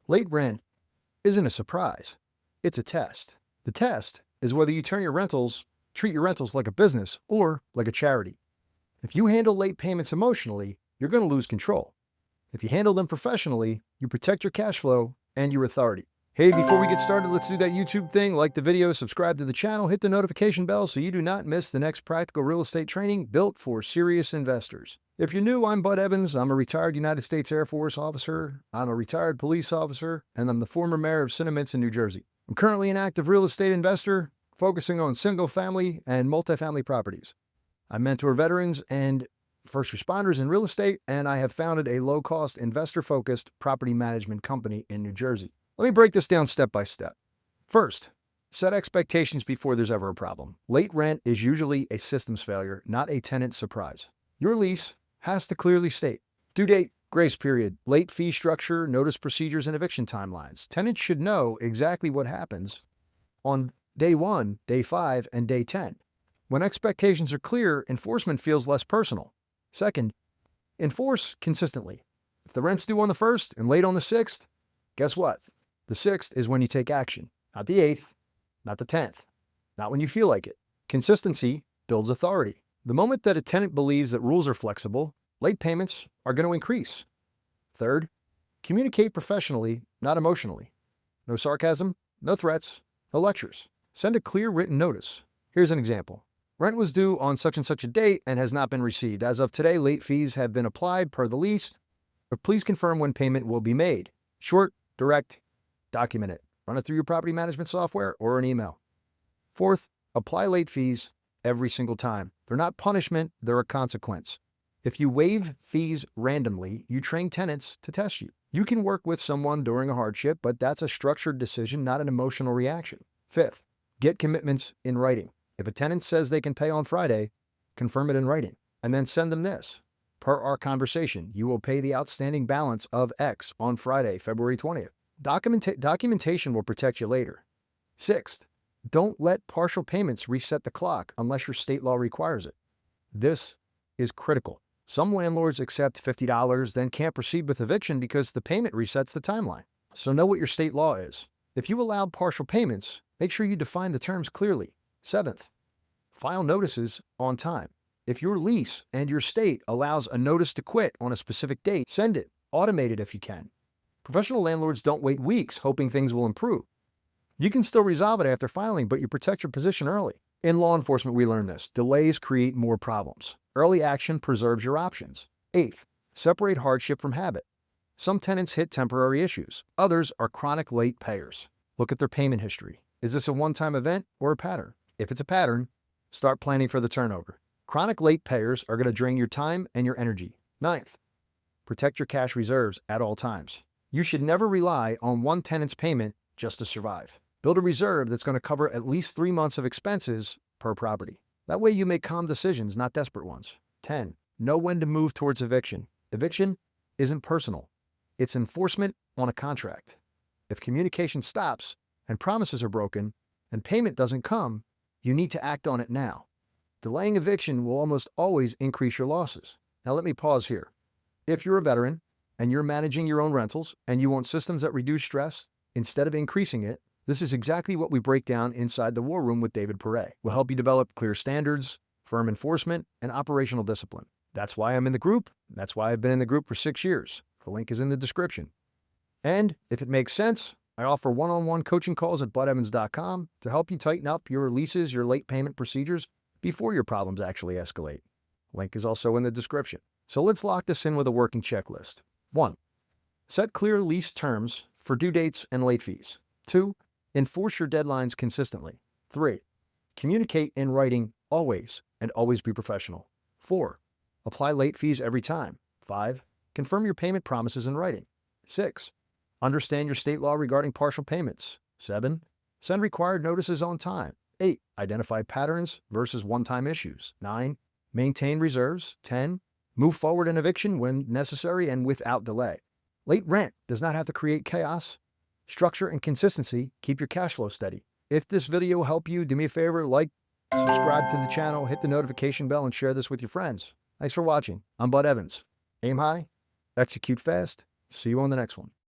Late rent isn't a surprise. It's a test. The test is whether you treat your rentals like a business or like a charity. If you handle late payments emotionally, you're going to lose control. If you handle them professionally, you protect your cash flow and your authority. Hey, before we get started, let's do that YouTube thing. Like the video, subscribe to the channel, hit the notification bell so you do not miss the next practical real estate training built for serious investors. If you're new, I'm Bud Evans. I'm a retired United States Air Force officer. I'm a retired police officer, and I'm the former mayor of Cinnamints in New Jersey. I'm currently an active real estate investor, focusing on single-family and multifamily properties. I mentor veterans and first responders in real estate, and I have founded a low-cost, investor-focused property management company in New Jersey. Let me break this down step by step. First, set expectations before there's ever a problem. Late rent is usually a systems failure, not a tenant surprise. Your lease has to clearly state due date, grace period, late fee structure, notice procedures, and eviction timelines. Tenants should know exactly what happens on day 1, day 5, and day 10. When expectations are clear, enforcement feels less personal. Second, enforce consistently. If the rent's due on the 1st and late on the 6th, guess what? The 6th is when you take action, not the 8th, not the 10th, not when you feel like it. Consistency builds authority. The moment that a tenant believes that rules are flexible, late payments are going to increase. Third, communicate professionally, not emotionally. No sarcasm, no threats, no lectures. Send a clear written notice. Here's an example. Rent was due on such and such a date and has not been received. As of today, late fees have been applied per the lease, but please confirm when payment will be made. Short, direct, document it. Run it through your property management software or an email. Fourth, apply late fees every single time. They're not punishment, they're a consequence. If you waive fees randomly, you train tenants to test you. You can work with someone during a hardship, but that's a structured decision, not an emotional reaction. Fifth, get commitments in writing. If a tenant says they can pay on Friday, confirm it in writing, and then send them this. Per our conversation, you will pay the outstanding balance of X on Friday, February 20th. Documentation will protect you later. Sixth, don't let partial payments reset the clock unless your state law requires it. This is critical. Some landlords accept $50, then can't proceed with eviction because the payment resets the timeline. So know what your state law is. If you allow partial payments, make sure you define the terms clearly. Seventh, file notices on time. If your lease and your state allows a notice to quit on a specific date, send it. Automate it if you can. Professional landlords don't wait weeks hoping things will improve. You can still resolve it after filing, but you protect your position early. In law enforcement, we learn this. Delays create more problems. Early action preserves your options. Eighth, separate hardship from habit. Some tenants hit temporary issues. Others are chronic late payers. Look at their payment history. Is this a one-time event or a pattern? If it's a pattern, start planning for the turnover. Chronic late payers are going to drain your time and your energy. Ninth, protect your cash reserves at all times. You should never rely on one tenant's payment just to survive. Build a reserve that's going to cover at least 3 months of expenses per property. That way you make calm decisions, not desperate ones. 10. Know when to move towards eviction. Eviction isn't personal. It's enforcement on a contract. If communication stops and promises are broken and payment doesn't come, you need to act on it now. Delaying eviction will almost always increase your losses. Now let me pause here. If you're a veteran and you're managing your own rentals and you want systems that reduce stress instead of increasing it, this is exactly what we break down inside the War Room with David Perret. We'll help you develop clear standards, firm enforcement, and operational discipline. That's why I'm in the group. That's why I've been in the group for 6 years. The link is in the description. And if it makes sense, I offer one-on-one coaching calls at budevans.com to help you tighten up your leases, your late payment procedures before your problems actually escalate. Link is also in the description. So let's lock this in with a working checklist. 1. Set clear lease terms for due dates and late fees. 2. Enforce your deadlines consistently. 3. Communicate in writing always and always be professional. 4. Apply late fees every time. 5. Confirm your payment promises in writing. 6. Understand your state law regarding partial payments. 7. Send required notices on time. 8. Identify patterns versus one-time issues. 9. Maintain reserves. 10. Move forward in eviction when necessary and without delay. Late rent does not have to create chaos. Structure and consistency keep your cash flow steady. If this video helped you, do me a favor, like, subscribe to the channel, hit the notification bell, and share this with your friends. Thanks for watching. I'm Bud Evans. Aim high, execute fast. See you on the next one.